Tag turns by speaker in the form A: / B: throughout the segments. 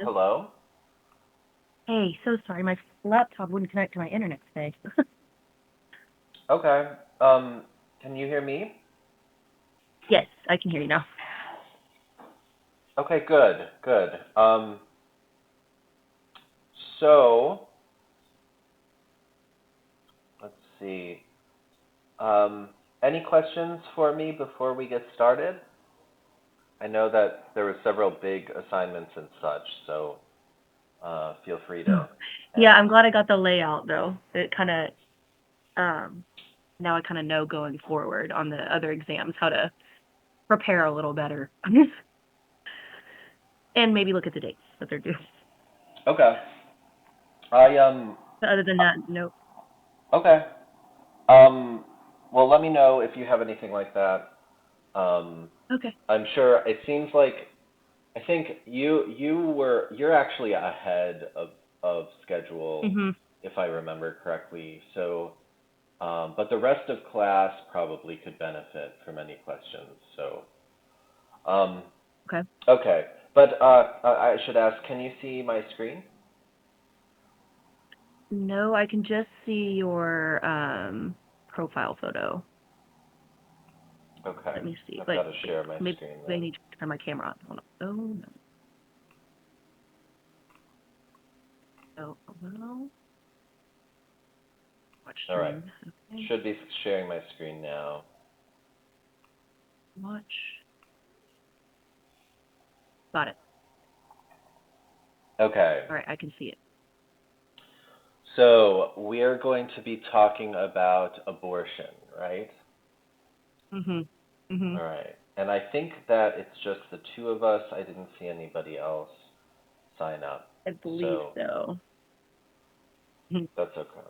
A: Hello?
B: Hey, so sorry, my laptop wouldn't connect to my internet today.
A: Okay. Can you hear me?
B: Yes, I can hear you now.
A: Okay, good, good. So let's see. Any questions for me before we get started? I know that there were several big assignments and such, so feel free to
B: Yeah,
A: ask.
B: I'm glad I got the layout though. It kind of now I kind of know going forward on the other exams how to prepare a little better. And maybe look at the dates that they're due.
A: Okay. I
B: But other than that, nope.
A: okay. Um well, let me know if you have anything like that. Um
B: Okay.
A: I'm sure it seems like I think you're actually ahead of schedule,
B: Mhm.
A: if I remember correctly. So, but the rest of class probably could benefit from any questions. So, um,
B: Okay.
A: okay. But I should ask, can you see my screen?
B: No, I can just see your profile photo.
A: Okay.
B: Let me see.
A: I've got
B: Like
A: to share my
B: maybe
A: screen
B: I
A: then.
B: need to turn my camera on. Hold on. Oh no. Oh well. Watch
A: All right.
B: stream. Okay.
A: Should be sharing my screen now.
B: Watch. Got it.
A: Okay.
B: All right, I can see it.
A: So we're going to be talking about abortion, right?
B: Mhm.
A: All
B: Mhm.
A: right. And I think that it's just the two of us. I didn't see anybody else sign up.
B: I believe
A: So
B: so. Mhm.
A: that's okay.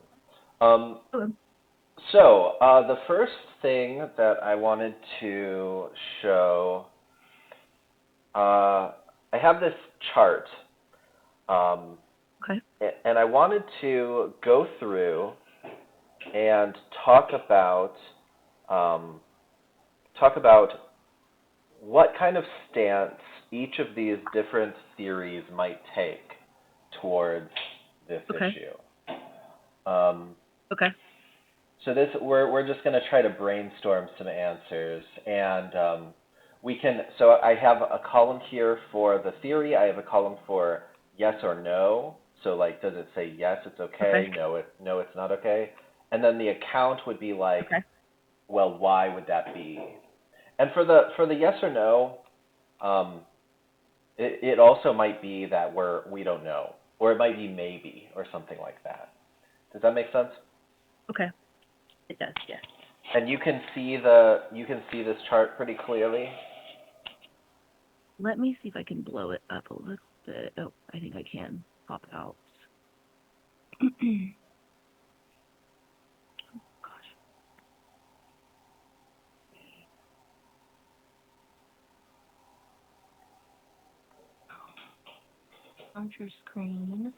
A: Um,
B: Okay.
A: the first thing that I wanted to show, I have this chart, um,
B: Okay.
A: and I wanted to go through and um, talk about what kind of stance each of these different theories might take towards this
B: Okay.
A: issue. Um,
B: Okay.
A: so this we're just going to try to brainstorm some answers, and we can. So I have a column here for the theory. I have a column for yes or no. So like, does it say yes, it's
B: Okay.
A: okay? No, it's not okay. And then the account would be like,
B: Okay.
A: well, why would that be? And for the yes or no, um, it also might be that we don't know, or it might be maybe, or something like that. Does that make sense?
B: Okay. It does. Yes.
A: And you can see this chart pretty clearly.
B: Let me see if I can blow it up a little bit. Oh, I think I can pop it out. Gosh. Launcher screen.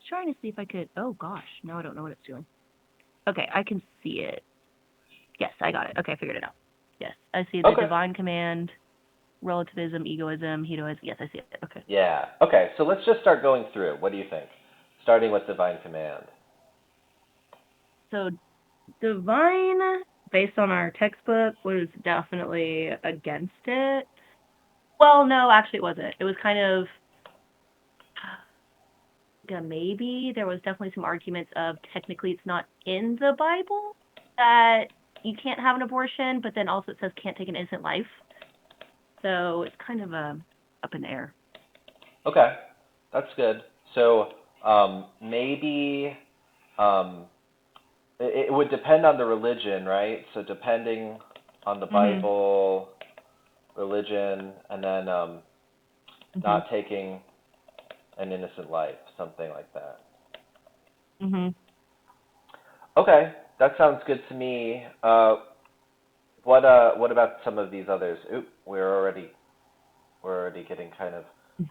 B: Trying to see if I could. Oh gosh. No, I don't know what it's doing. Okay, I can see it. Yes, I got it. Okay, I figured it out. Yes, I see the
A: Okay.
B: divine command, relativism, egoism, hedoism. Yes, I see it. Okay.
A: Yeah. Okay. So let's just start going through. What do you think? Starting with divine command.
B: So divine, based on our textbook, was definitely against it. Well, no, actually, it wasn't. It was kind of yeah, maybe there was definitely some arguments of technically it's not in the Bible that you can't have an abortion, but then also it says can't take an innocent life. So it's kind of up in the air.
A: Okay. That's good. So maybe um, it would depend on the religion, right? So depending on the
B: Mhm.
A: Bible, religion, and then
B: Mhm.
A: not taking an innocent life, something like that.
B: Mhm.
A: Okay, that sounds good to me. What about some of these others? Oop, we're already getting kind of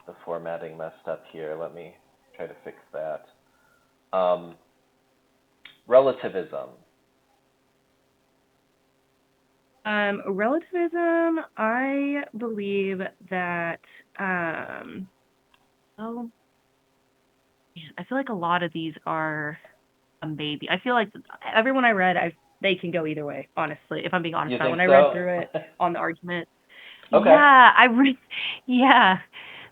A: the formatting messed up here. Let me try to fix that. Relativism.
B: Relativism, I believe that, oh, man, I feel like a lot of these are a maybe. I feel like everyone I read, they can go either way, honestly, if I'm being honest
A: You
B: about it.
A: think
B: When I read
A: so?
B: through it on the argument,
A: Okay.
B: yeah, yeah.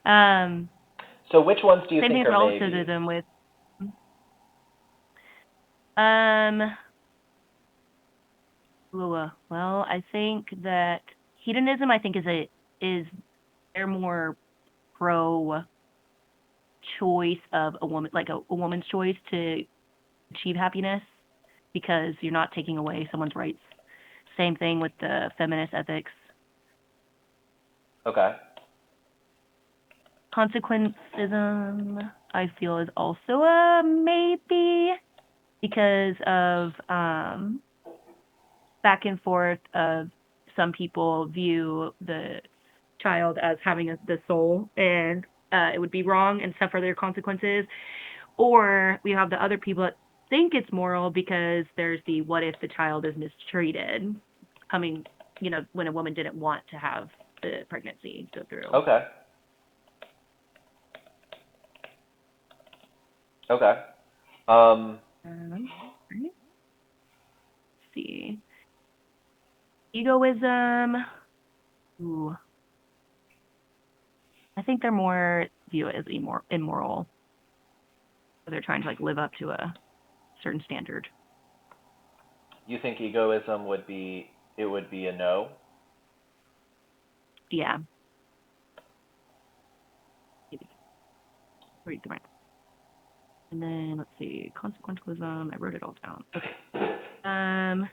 B: Um,
A: So which ones do you
B: Same thing
A: think
B: with
A: are maybes?
B: relativism with, um, well, I think that hedonism, I think is they're more pro choice of a woman, like a woman's choice to achieve happiness because you're not taking away someone's rights. Same thing with the feminist ethics.
A: Okay.
B: Consequentism, I feel, is also a maybe because of back and forth of some people view the child as having the soul and it would be wrong and suffer their consequences. Or we have the other people that think it's moral because there's the what if the child is mistreated coming, when a woman didn't want to have the pregnancy go through.
A: Okay. Okay.
B: Let's see. Egoism. Ooh, I think they're more view it as immoral. They're trying to like live up to a certain standard.
A: You think egoism would be a no?
B: Yeah. Read the right. And then let's see, consequentialism. I wrote it all down. Okay. Um.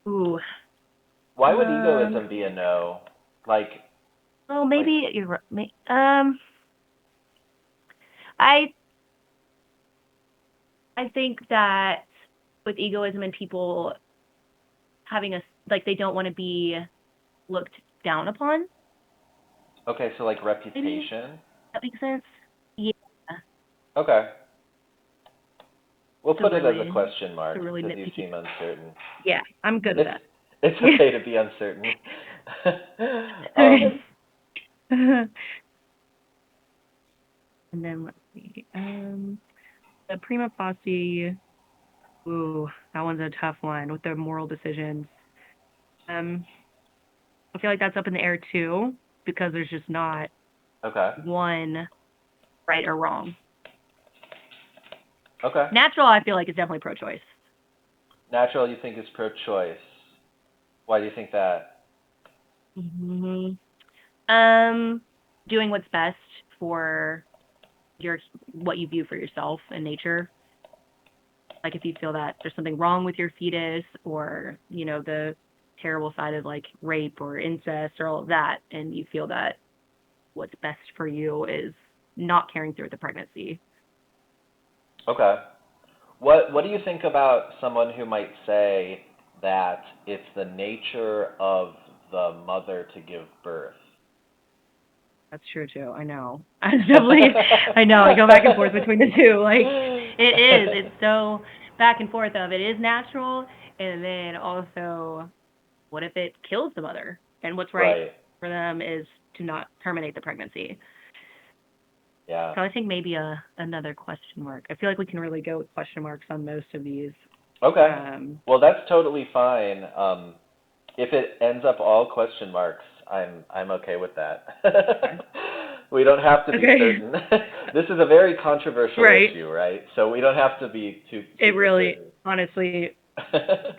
B: Ooh.
A: Why would egoism be a no? Like
B: Well,
A: like
B: maybe you're right. I I think that with egoism and people having like they don't want to be looked down upon.
A: okay, so like
B: Maybe
A: reputation.
B: that makes sense. Yeah.
A: Okay. We'll
B: To
A: put it as a
B: really
A: question
B: to
A: mark
B: really
A: because you
B: nitpicky.
A: seem uncertain.
B: Yeah, I'm good with
A: It's
B: that.
A: it's
B: Yeah.
A: okay to be uncertain.
B: Okay. And then let's see. The prima facie. Ooh, that one's a tough one with the moral decisions. Um, I feel like that's up in the air too because there's just not
A: Okay.
B: one right or wrong.
A: Okay.
B: Natural, I feel like, is definitely pro-choice.
A: Natural, you think is pro-choice. Why do you think that?
B: hmm Um, Doing what's best for what you view for yourself and nature. Like if you feel that there's something wrong with your fetus or, the terrible side of like rape or incest or all of that, and you feel that what's best for you is not carrying through the pregnancy.
A: Okay. What do you think about someone who might say that it's the nature of the mother to give birth?
B: That's true too. I know. I definitely, I know. I go back and forth between the two. Like it is. It's so back and forth of it is natural, and then also, what if it kills the mother? And what's right
A: Right.
B: for them is to not terminate the pregnancy.
A: Yeah.
B: So I think maybe another question mark. I feel like we can really go with question marks on most of these.
A: Okay.
B: Um,
A: Well, that's totally fine. If it ends up all question marks, I'm okay with that. We don't have to be
B: okay.
A: certain. This is a very controversial
B: Right.
A: issue, right? So we don't have to be too
B: It
A: super
B: really,
A: certain.
B: honestly,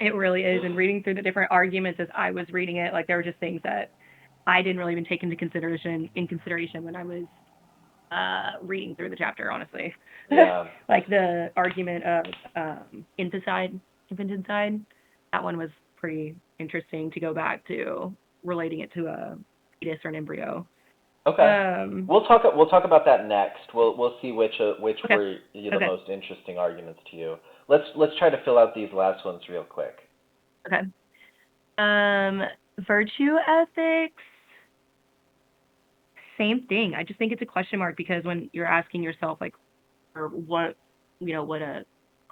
B: it really is. And reading through the different arguments as I was reading it, like there were just things that I didn't really even take into consideration when I was reading through the chapter, honestly.
A: Yeah.
B: Like the argument of infanticide, that one was pretty interesting to go back to relating it to a fetus or an embryo.
A: Okay.
B: Um,
A: We'll talk about that next. We'll see which
B: okay,
A: were the
B: okay,
A: most interesting arguments to you. Let's try to fill out these last ones real quick.
B: okay. Um, Virtue ethics, same thing. I just think it's a question mark because when you're asking yourself like, or what a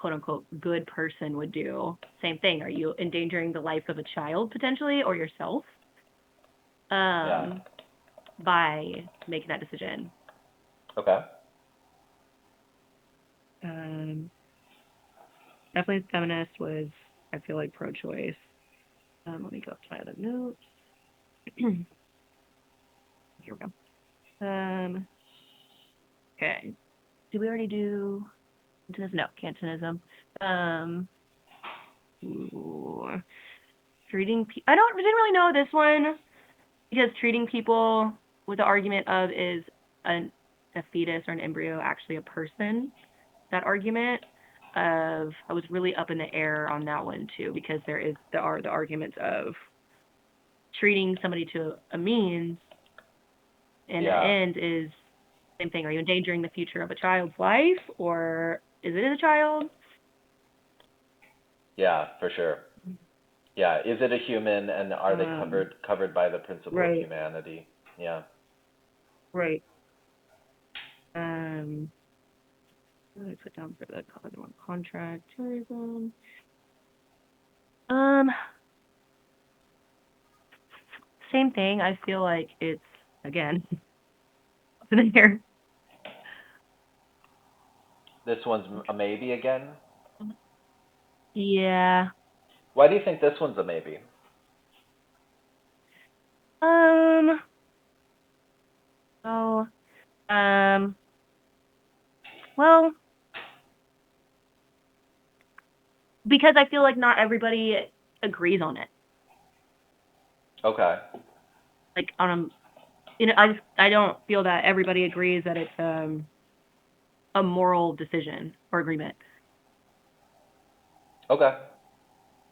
B: quote unquote good person would do. Same thing. Are you endangering the life of a child potentially or yourself
A: Yeah.
B: by making that decision?
A: Okay.
B: Definitely feminist was, I feel like, pro-choice. Let me go up to my other notes. Here we go. Okay. Did we already do Cantonism? No, Cantonism. Treating people. Didn't really know this one because treating people with the argument of is a fetus or an embryo actually a person? That argument of I was really up in the air on that one too because there are the arguments of treating somebody to a means and an
A: Yeah.
B: end is same thing. Are you endangering the future of a child's life or is it a child?
A: Yeah, for sure. Yeah. Is it a human, and are they covered by the principle of
B: Right,
A: humanity? Yeah.
B: right. What did I put down for the other one? Contract, tourism. Um, Same thing. I feel like it's again in there.
A: This one's a maybe again.
B: Yeah.
A: Why do you think this one's a maybe?
B: Um. Oh. Um. Well, because I feel like not everybody agrees on it.
A: Okay.
B: Like on I don't feel that everybody agrees that it's a moral decision or agreement.
A: Okay.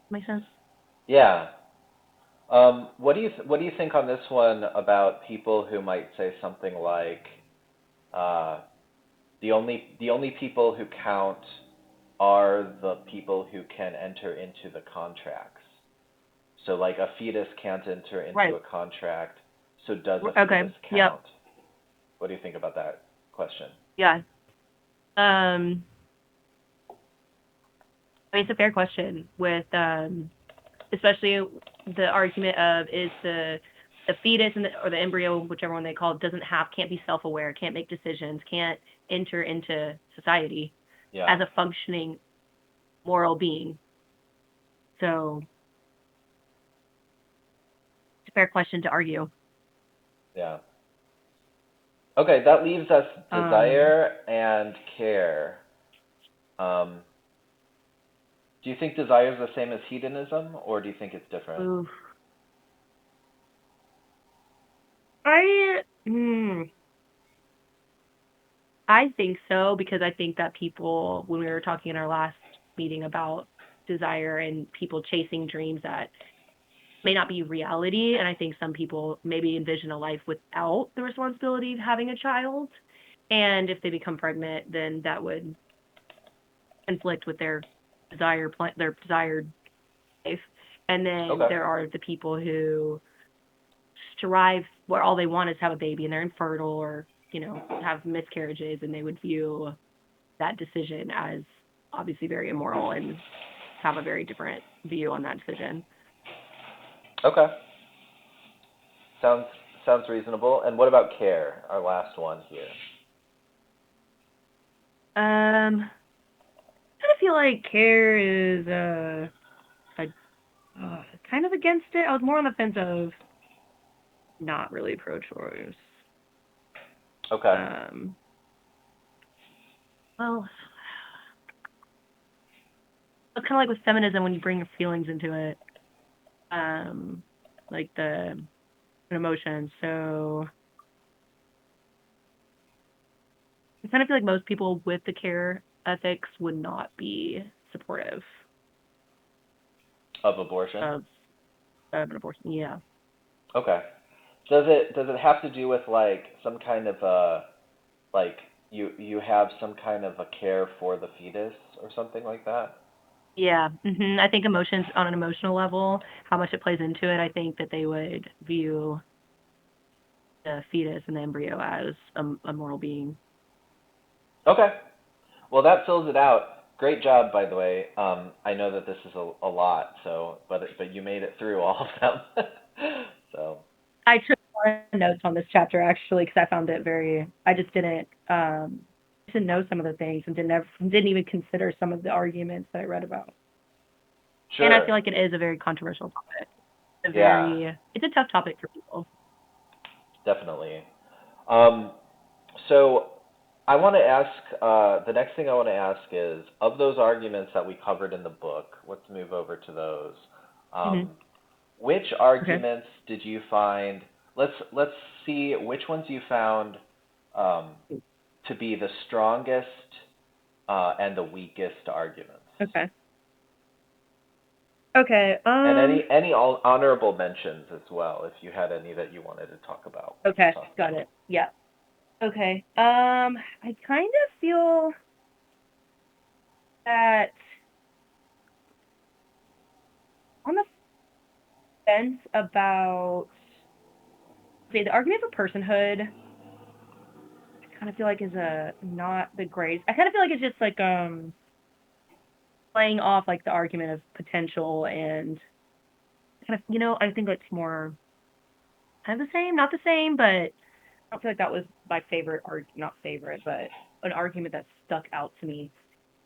B: Make sense?
A: Yeah. What do you think on this one about people who might say something like, uh, the only people who count are the people who can enter into the contracts. So like a fetus can't enter into
B: Right.
A: a contract. So does a
B: Okay.
A: fetus
B: Yep.
A: count? What do you think about that question?
B: Yeah. Um. I mean, it's a fair question with especially the argument of is the fetus and or the embryo, whichever one they call it, can't be self-aware, can't make decisions, can't enter into society
A: Yeah.
B: as a functioning moral being. So it's a fair question to argue.
A: Yeah. Okay, that leaves us
B: Um,
A: desire and care. Um, do you think desire is the same as hedonism, or do you think it's different?
B: oof. I hmm, I think so because I think that people, when we were talking in our last meeting about desire and people chasing dreams that may not be reality, and I think some people maybe envision a life without the responsibility of having a child, and if they become pregnant, then that would conflict with their their desired life. And then
A: Okay.
B: there are the people who strive where all they want is have a baby and they're infertile or have miscarriages, and they would view that decision as obviously very immoral and have a very different view on that decision.
A: Okay. Sounds sounds reasonable. And what about care? Our last one here.
B: I kind of feel like care is kind of against it. I was more on the fence of not really pro-choice.
A: Okay.
B: Um, well, it's kind of like with feminism when you bring your feelings into it, um, like the emotions. So I kind of feel like most people with the care ethics would not be supportive
A: Of abortion.
B: of an abortion. Yeah.
A: Okay. Does it have to do with like some kind of like you have some kind of a care for the fetus or something like that?
B: Yeah. I think emotions on an emotional level, how much it plays into it, I think that they would view the fetus and the embryo as a moral being.
A: Okay. Well, that fills it out. Great job, by the way. I know that this is a lot, so but you made it through all of them. So
B: I took a lot of notes on this chapter actually because I found it very. I just didn't know some of the things and didn't even consider some of the arguments that I read about. And I
A: sure,
B: feel like it is a very controversial topic.
A: yeah,
B: It's a tough topic for people.
A: definitely. Um, so I want to ask, the next thing I want to ask is, of those arguments that we covered in the book, let's move over to those.
B: Hmm.
A: Which
B: Okay.
A: arguments did you find? Let's see which ones you found um, to be the strongest and the weakest arguments,
B: Okay. Okay.
A: and any honorable mentions as well, if you had any that you wanted to talk about.
B: Okay.
A: So,
B: Got it. Yeah. Okay. I kind of feel that on the fence about, say, the argument for personhood. I kind of feel like is a not the greatest. I kind of feel like it's just like playing off like the argument of potential and kind of I think it's more kind of the same, not the same, but I don't feel like that was my favorite not favorite, but an argument that stuck out to me.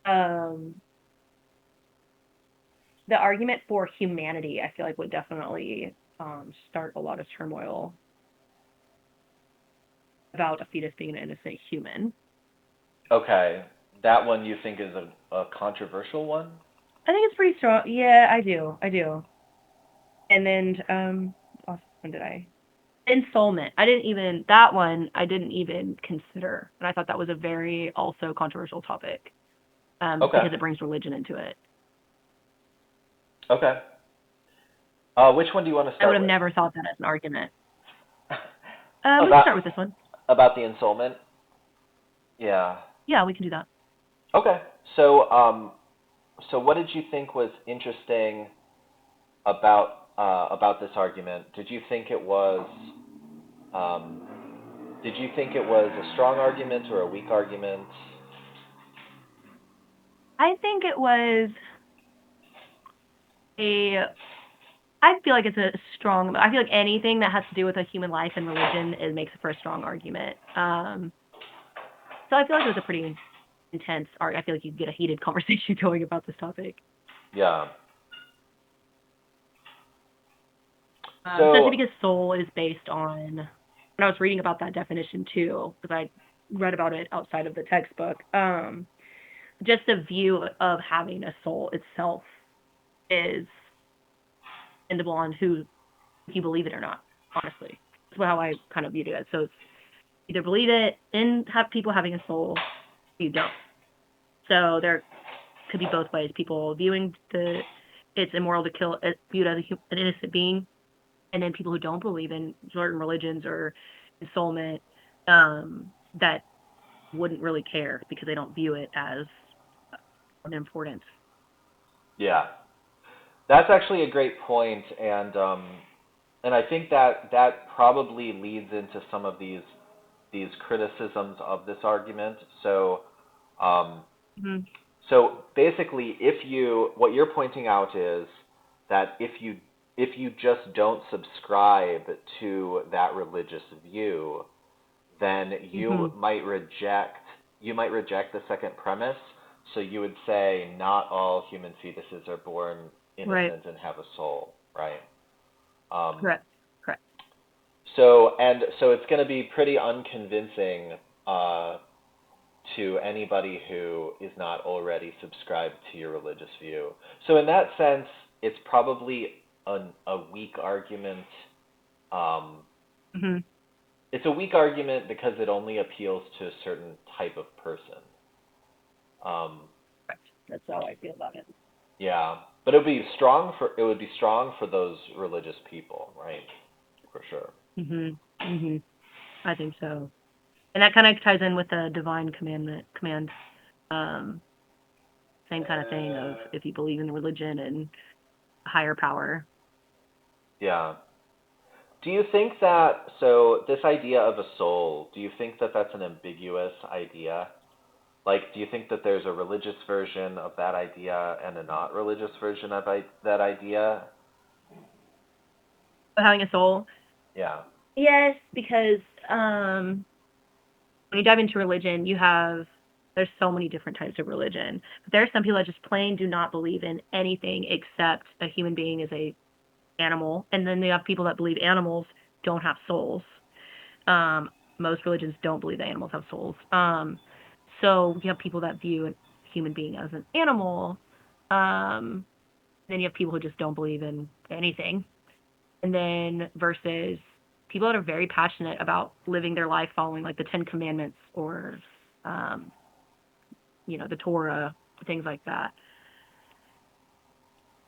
B: Um, the argument for humanity, I feel like would definitely start a lot of turmoil about a fetus being an innocent human.
A: okay, that one you think is a controversial one?
B: I think it's pretty strong. Yeah, I do. I do. And then what else one did I? Ensoulment. That one I didn't even consider. And I thought that was a very also controversial topic.
A: Okay,
B: Because it brings religion into it.
A: okay. Which one do you want to
B: I would
A: start
B: have
A: with?
B: never thought that as an argument. We can
A: about
B: start with this one.
A: about the ensoulment? Yeah.
B: Yeah, we can do that.
A: Okay. So what did you think was interesting about this argument? Um, did you think it was a strong argument or a weak argument?
B: I think it was a I feel like it's a strong I feel like anything that has to do with a human life and religion it makes it for a strong argument. So I feel like it was a pretty intense I feel like you get a heated conversation going about this topic.
A: Yeah.
B: Especially
A: So
B: because soul is based on when I was reading about that definition too, because I read about it outside of the textbook. Just the view of having a soul itself is dependable on who if you believe it or not, honestly. That's how I kind of viewed it. So it's either believe it and have people having a soul, or you don't. So there could be both ways. People viewing it's immoral to kill viewed as an innocent being, and then people who don't believe in certain religions or ensoulment that wouldn't really care because they don't view it as an importance.
A: yeah, that's actually a great point, and I think that that probably leads into some of these criticisms of this argument. Um,
B: Mm-hmm.
A: So basically, what you're pointing out is that if you just don't subscribe to that religious view, then
B: Mm-hmm.
A: you might reject the second premise. So you would say not all human fetuses are born
B: Right.
A: innocent and have a soul, right? Um,
B: Correct. Correct.
A: so it's going to be pretty unconvincing uh, to anybody who is not already subscribed to your religious view. So in that sense, it's probably a weak argument. Um,
B: Mm-hmm.
A: it's a weak argument because it only appeals to a certain type of person. Um,
B: Correct. That's how I feel about it.
A: yeah, but it would be strong for those religious people, right? For sure.
B: Mm-hmm. Mm-hmm. I think so. And that kind of ties in with the divine command. Um, same kind of thing of if you believe in religion and higher power.
A: Yeah. Do you think that this idea of a soul? Do you think that that's an ambiguous idea? Like, do you think that there's a religious version of that idea and a not religious version of that idea?
B: Having a soul.
A: Yeah.
B: Yes, because when you dive into religion, there's so many different types of religion. But there are some people that just plain do not believe in anything except a human being is a animal, and then you have people that believe animals don't have souls. Um, Most religions don't believe that animals have souls. So you have people that view a human being as an animal. Um, then you have people who just don't believe in anything. And then versus people that are very passionate about living their life following like the Ten Commandments or um, the Torah, things like that,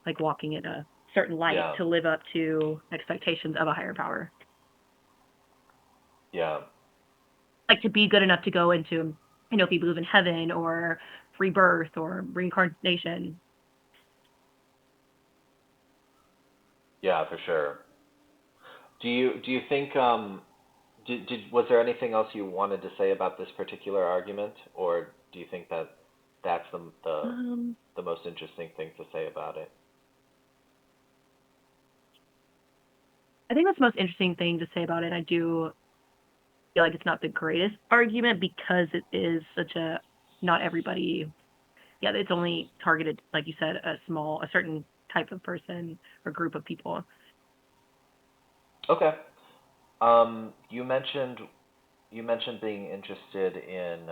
B: like walking in a certain light
A: Yeah.
B: to live up to expectations of a higher power.
A: Yeah.
B: Like to be good enough to go into, if you believe in heaven or rebirth or reincarnation.
A: Yeah, for sure. Do you think was there anything else you wanted to say about this particular argument, or do you think that that's
B: Um,
A: the most interesting thing to say about it?
B: I think that's the most interesting thing to say about it. I do feel like it's not the greatest argument because it is such a not everybody. Yeah, it's only targeted, like you said, a certain type of person or group of people.
A: Okay. You mentioned being interested in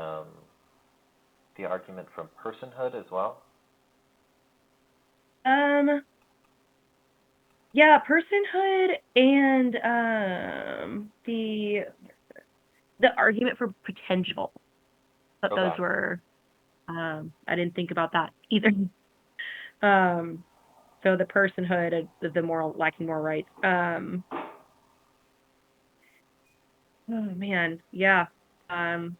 A: the argument from personhood as well.
B: Um, yeah, personhood and the argument for potential. But those
A: Okay.
B: were I didn't think about that either. Um, so the personhood, the moral lacking moral rights. Oh man, yeah. Um,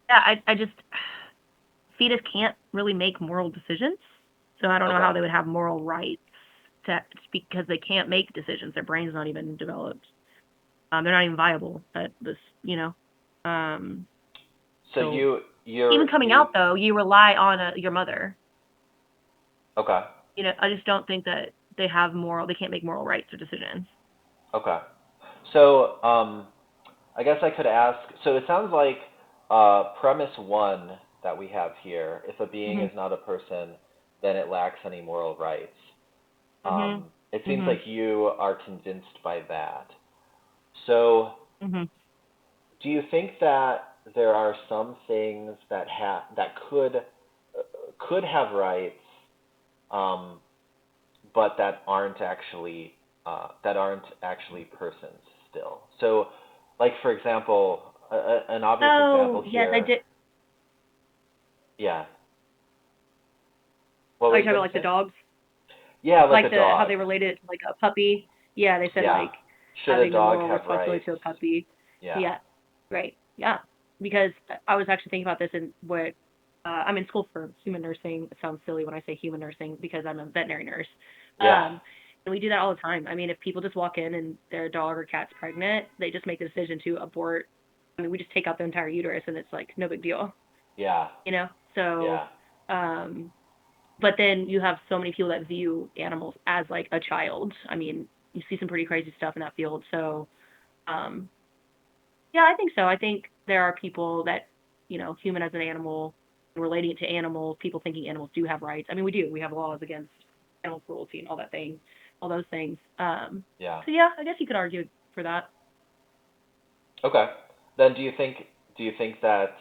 B: yeah, I just fetus can't really make moral decisions, so I don't know
A: Okay.
B: how they would have moral rights to because they can't make decisions. Their brain's not even developed. They're not even viable at this, Um,
A: So
B: so
A: you
B: even
A: you're
B: coming
A: you
B: out though, you rely on your mother.
A: okay.
B: I just don't think that they can't make moral rights or decisions.
A: Okay. So I guess I could ask. So it sounds like premise one that we have here: if a being
B: Mhm.
A: is not a person, then it lacks any moral rights.
B: Mhm.
A: It seems like
B: Mhm.
A: you are convinced by that. So
B: Mhm.
A: do you think that there are some things that could have rights, um, but that aren't actually persons still? So, like for example, an obvious
B: Oh
A: example
B: yes, I
A: here.
B: did.
A: Yeah. What
B: Are
A: were
B: you
A: you
B: talking about
A: gonna
B: like the
A: say?
B: dogs?
A: Yeah, like
B: Like
A: a
B: how
A: dog.
B: they related it to like a puppy? Yeah, they said
A: Yeah.
B: like
A: Should a
B: having the
A: dog
B: moral
A: have
B: responsibility
A: rights?
B: to a puppy.
A: Yeah.
B: Yeah, right. Yeah, because I was actually thinking about this and what I'm in school for human nursing. It sounds silly when I say human nursing because I'm a veterinary nurse.
A: Yeah.
B: And we do that all the time. I mean, if people just walk in and their dog or cat's pregnant, they just make the decision to abort. I mean, we just take out the entire uterus and it's like no big deal,
A: Yeah.
B: you know? So,
A: Yeah.
B: um, but then you have so many people that view animals as like a child. I mean, you see some pretty crazy stuff in that field. So, um, yeah, I think so. I think there are people that, human as an animal, relating it to animals, people thinking animals do have rights. I mean, we do. We have laws against animal cruelty and all those things.
A: Yeah.
B: So yeah, I guess you could argue for that.
A: Okay. Then do you think that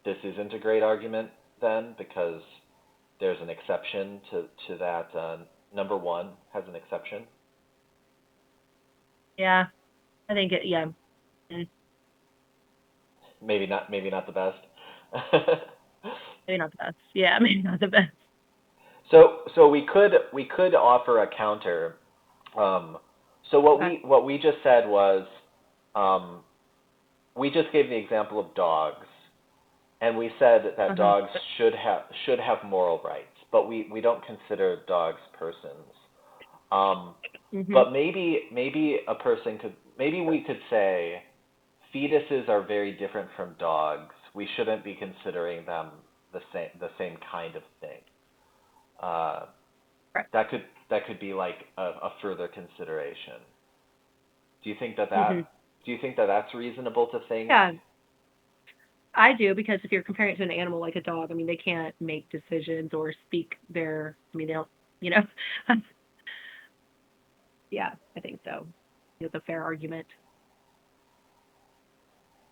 A: this isn't a great argument then, because there's an exception to that number one has an exception?
B: Yeah, I think yeah, mm,
A: Maybe not the best.
B: maybe not the best. Yeah, maybe not the best.
A: So we could offer a counter. Um, so what
B: Okay.
A: we just said was, um, we just gave the example of dogs, and we said that
B: Uh-huh.
A: dogs should have moral rights, but we don't consider dogs persons. Um,
B: Mhm.
A: but maybe we could say fetuses are very different from dogs. We shouldn't be considering them the same kind of thing. Uh,
B: Right.
A: that could be like a further consideration. Do you think that
B: Hmm.
A: do you think that that's reasonable to think?
B: Yeah, I do, because if you're comparing it to an animal like a dog, I mean, they can't make decisions or speak their. I mean, they don't. You know. Yeah, I think so. It's a fair argument.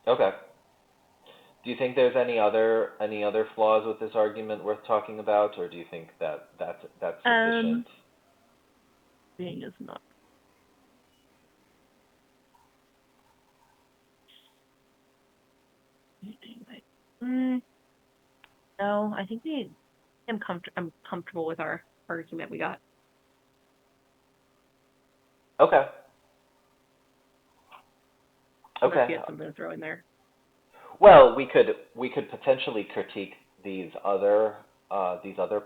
A: Okay. Do you think there's any other flaws with this argument worth talking about, or do you think that that's sufficient?
B: Um, being is not. Mm, no, I think I'm comfortable with our argument we got.
A: Okay.
B: Unless
A: Okay.
B: you had something to throw in there.
A: Well, we could potentially critique these other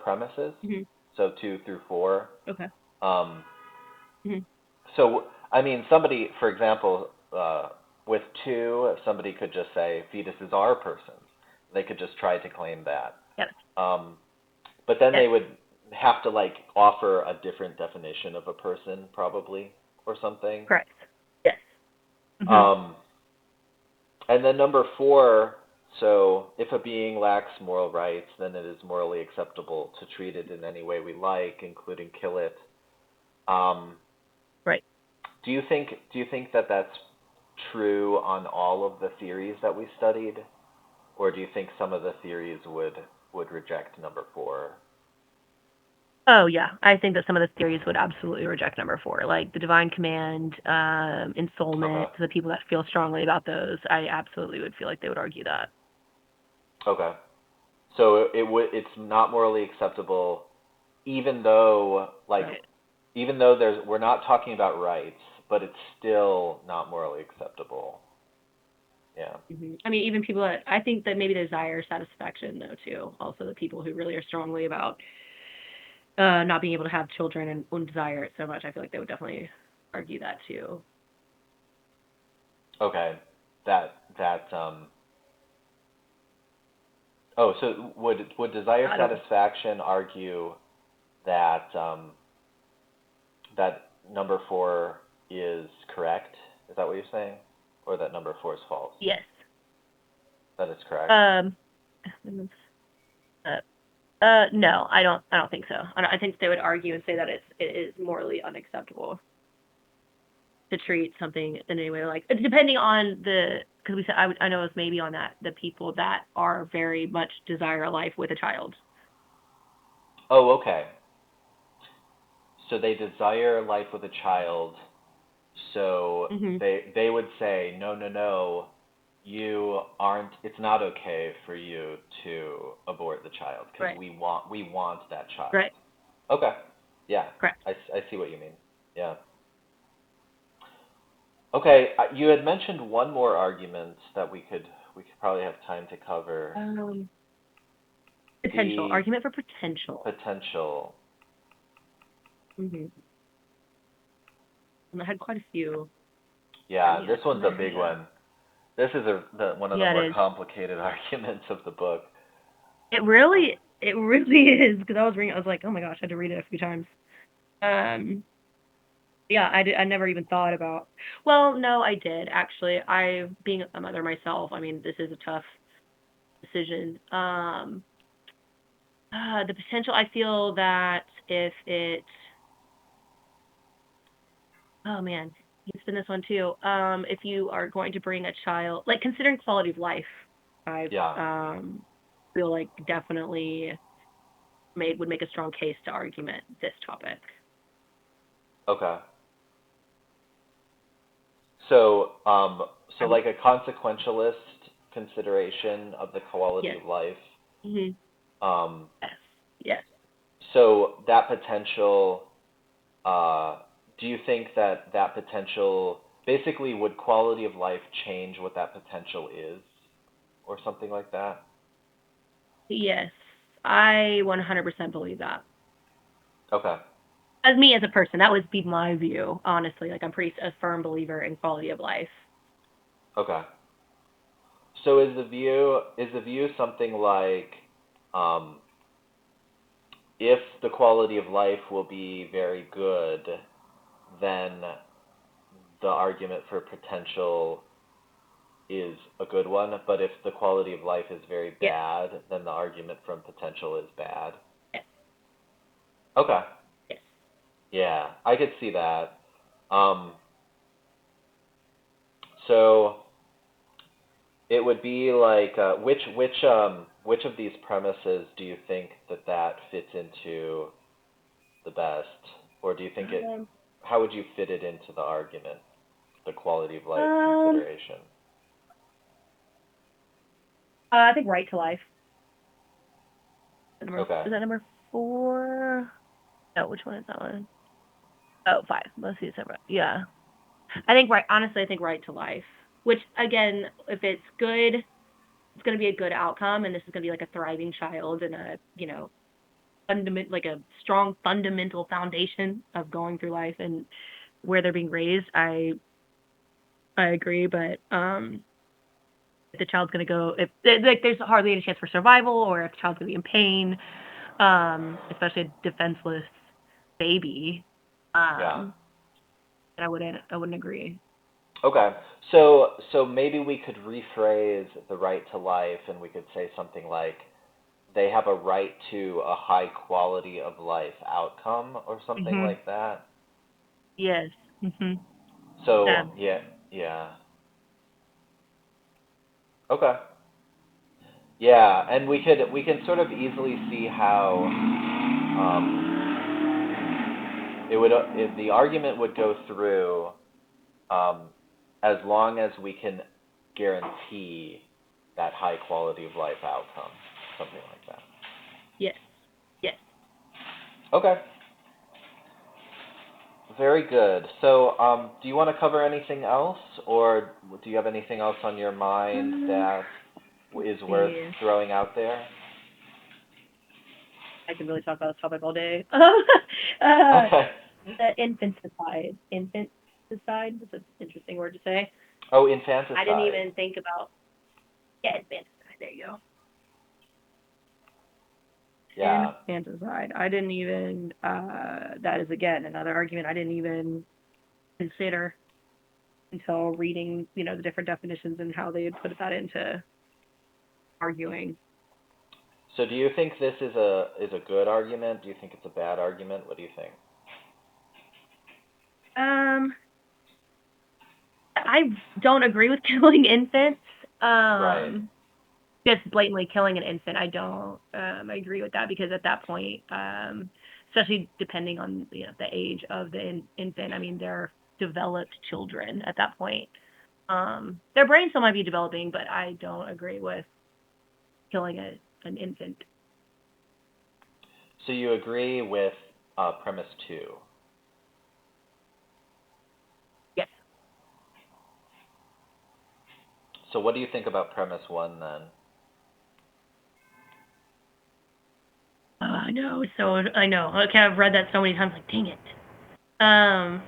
A: premises.
B: Hmm.
A: So 2 through 4.
B: Okay.
A: Um,
B: Hmm.
A: so I mean, somebody, for example, with 2, somebody could just say fetuses are persons. They could just try to claim that.
B: Yes.
A: Um, but then
B: Yes.
A: they would have to like offer a different definition of a person, probably, or something.
B: Correct. Yes. Hmm.
A: Um, And then number 4, so if a being lacks moral rights, then it is morally acceptable to treat it in any way we like, including kill it. Um,
B: Right.
A: do you think that that's true on all of the theories that we studied, or do you think some of the theories would reject number 4?
B: Oh yeah, I think that some of the theories would absolutely reject number 4, like the divine command, ensoulment.
A: Okay.
B: The people that feel strongly about those, I absolutely would feel like they would argue that.
A: Okay. So it's not morally acceptable, even though
B: Right.
A: we're not talking about rights, but it's still not morally acceptable. Yeah.
B: I mean, even people that I think that maybe desire satisfaction though too. Also, the people who really are strongly about not being able to have children and desire it so much, I feel like they would definitely argue that too.
A: Okay. That. Oh, so would desire
B: I don't.
A: satisfaction argue that that number 4 is correct? Is that what you're saying, or that number 4 is false?
B: Yes.
A: That is correct.
B: Um. No, I don't. I don't think so. I think they would argue and say that it is morally unacceptable to treat something in any way, like depending on the, because we said I know it's maybe on that the people that are very much desire a life with a child.
A: Oh, okay. So they desire life with a child. So
B: Hmm.
A: they would say, no, no, no, you aren't. It's not okay for you to abort the child because
B: Right.
A: we want that child.
B: Right.
A: Okay. Yeah.
B: Correct.
A: I see what you mean. Yeah. Okay. You had mentioned one more argument that we could probably have time to cover.
B: Potential
A: The
B: argument for potential.
A: potential.
B: Hmm. And I had quite a few
A: Yeah, this
B: arguments in
A: one's a
B: there.
A: big
B: Yeah.
A: one. This is one of the
B: Yeah,
A: more
B: it is.
A: complicated arguments of the book.
B: It really is, because I was reading. I was like, oh my gosh, I had to read it a few times. Um. Yeah, I never even thought about. Well, no, I did actually. I, being a mother myself, I mean, this is a tough decision. The potential. I feel that if it. Oh man, you spin this one too. If you are going to bring a child, like considering quality of life, I
A: Yeah.
B: feel like definitely made would make a strong case to argument this topic.
A: Okay. So, so
B: I would.
A: like a consequentialist consideration of the quality
B: Yes.
A: of life.
B: Hmm.
A: Um,
B: Yes. Yes.
A: so that potential, uh, do you think that that potential, basically, would quality of life change what that potential is, or something like that?
B: Yes. I 100% believe that.
A: Okay.
B: As me as a person, that would be my view, honestly. Like I'm pretty a firm believer in quality of life.
A: Okay. So is the view something like, um, if the quality of life will be very good, then the argument for potential is a good one, but if the quality of life is very
B: Yes.
A: bad, then the argument from potential is bad.
B: Yes.
A: Okay.
B: Yes.
A: Yeah, I could see that. Um, so it would be like, which of these premises do you think that fits into the best, or do you think it?
B: Um,
A: How would you fit it into the argument, the quality of life
B: um,
A: consideration?
B: I think right to life.
A: Okay.
B: Is that number 4? No, which one is that one? Oh, 5. Let's see, separate. Yeah. I think right. Honestly, I think right to life. Which again, if it's good, it's going to be a good outcome, and this is going to be like a thriving child and a like a strong fundamental foundation of going through life and where they're being raised. I agree, but if the child's going to go, if like there's hardly any chance for survival, or if the child's going to be in pain, especially a defenseless baby,
A: Yeah.
B: then I wouldn't agree.
A: Okay. So maybe we could rephrase the right to life, and we could say something like, they have a right to a high quality of life outcome, or something
B: Mhm.
A: like that.
B: Yes. Mhm.
A: So
B: Um.
A: yeah, yeah. Okay. Yeah, and we can sort of easily see how, the argument would go through, um, as long as we can guarantee that high quality of life outcome, something like that.
B: Yes. Yes.
A: Okay, very good. So, do you want to cover anything else, or do you have anything else on your mind
B: Um.
A: that
B: Let's
A: is worth
B: see.
A: throwing out there?
B: I could really talk about this topic all day.
A: Okay.
B: The infanticide. Infanticide. That's an interesting word to say.
A: Oh,
B: I didn't
A: infanticide.
B: even think about. Yeah, infanticide. There you go.
A: Yeah.
B: Infanticide. I didn't even. That is again another argument I didn't even consider until reading, the different definitions and how they had put that into arguing.
A: So, do you think this is a good argument? Do you think it's a bad argument? What do you think?
B: Um, I don't agree with killing infants.
A: Right.
B: Um, just blatantly killing an infant, I don't agree with that, because at that point, especially depending on the age of the infant, I mean they're developed children at that point. Their brain still might be developing, but I don't agree with killing an infant.
A: So you agree with, premise two.
B: Yes.
A: So what do you think about premise one then?
B: I know. So I know. Okay, I've read that so many times. Like, dang it. Um,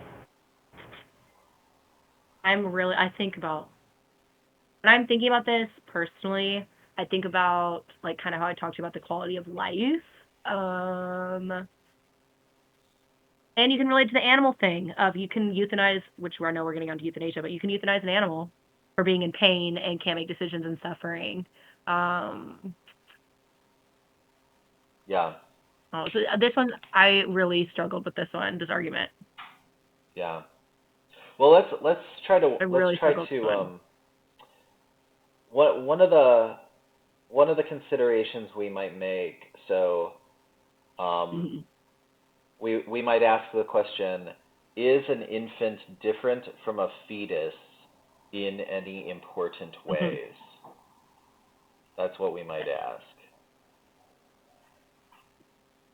B: I think about when I'm thinking about this personally. I think about like kind of how I talked to you about the quality of life. Um, and you can relate to the animal thing of you can euthanize, which I know we're getting onto euthanasia, but you can euthanize an animal for being in pain and can't make decisions and suffering. Um,
A: Yeah.
B: so this one, I really struggled with this argument.
A: Yeah. Well, let's try to
B: I
A: let's
B: really
A: try
B: struggled with this
A: to
B: one.
A: what one of the considerations we might make. So, um,
B: Mhm.
A: we might ask the question: is an infant different from a fetus in any important
B: Mhm.
A: ways? That's what we might ask.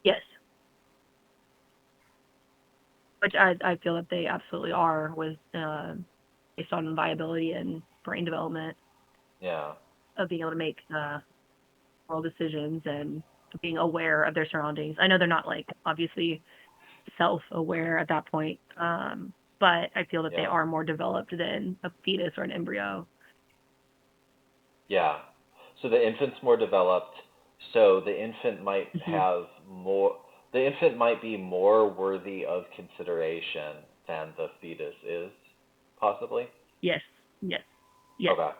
B: Yes. Which I feel that they absolutely are, with based on viability and brain development
A: Yeah.
B: of being able to make moral decisions and being aware of their surroundings. I know they're not like obviously self-aware at that point, but I feel that they
A: Yeah.
B: are more developed than a fetus or an embryo.
A: Yeah. So the infant's more developed, so the infant might
B: Hmm.
A: have more, the infant might be more worthy of consideration than the fetus is, possibly?
B: Yes, yes, yes.
A: Okay.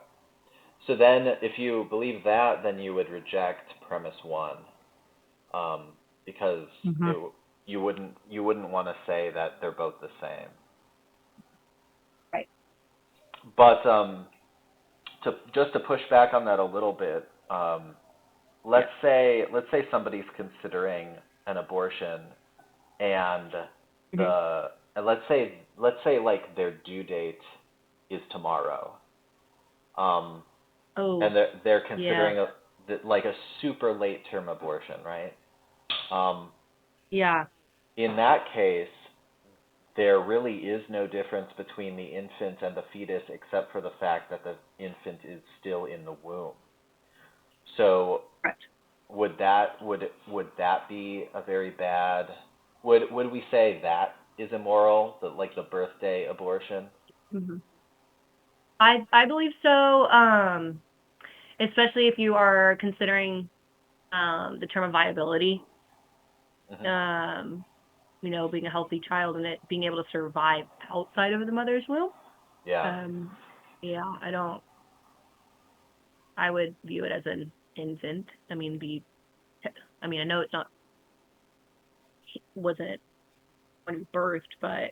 A: So then, if you believe that, then you would reject premise one, because
B: Hmm.
A: you wouldn't want to say that they're both the same.
B: Right.
A: But to just to push back on that a little bit,
B: Yeah.
A: let's say somebody's considering an abortion, and
B: Hmm.
A: the and let's say like their due date is tomorrow, um,
B: Oh,
A: and they're
B: yeah,
A: considering like a super late term abortion, right? Um,
B: yeah.
A: in that case, there really is no difference between the infant and the fetus except for the fact that the infant is still in the womb. So
B: Correct.
A: would that be a very bad, would we say that is immoral, like the birthday abortion?
B: Hmm. I believe so. Especially if you are considering the term of viability.
A: Hmm.
B: Um, being a healthy child and it being able to survive outside of the mother's womb.
A: Yeah.
B: Um, yeah, I don't. I would view it as an infant. I mean, I know it's not wasn't when he birthed, but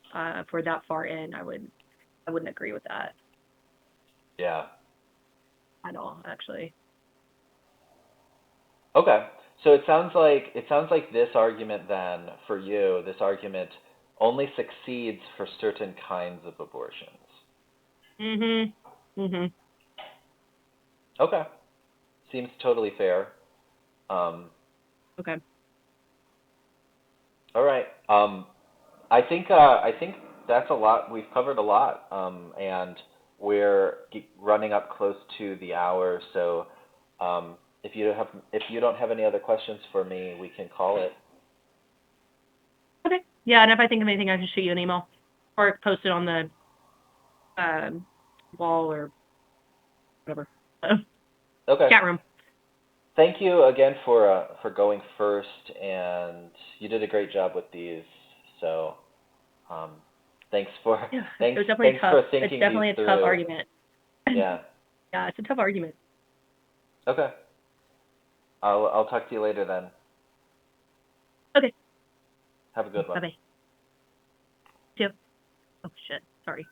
B: for that far in, I wouldn't agree with that
A: Yeah.
B: at all, actually.
A: Okay. So it sounds like this argument then for you, this argument only succeeds for certain kinds of abortions.
B: Mhm. Mhm.
A: Okay. Seems totally fair. Um,
B: Okay.
A: all right. I think that's a lot. We've covered a lot, and we're running up close to the hour. So, if you don't have any other questions for me, we can call it.
B: Okay. Yeah, and if I think of anything, I can shoot you an email or post it on the um, wall or whatever.
A: Okay.
B: Chat room.
A: Thank you again for going first, and you did a great job with these. So, um, thanks for
B: Yeah, it
A: thanks
B: was definitely
A: thanks
B: tough.
A: for
B: It's
A: thinking these
B: definitely a tough
A: through.
B: argument.
A: Yeah.
B: Yeah, it's a tough argument.
A: Okay. I'll talk to you later then.
B: Okay.
A: Have a good
B: Bye
A: one.
B: bye. Oh shit. Sorry.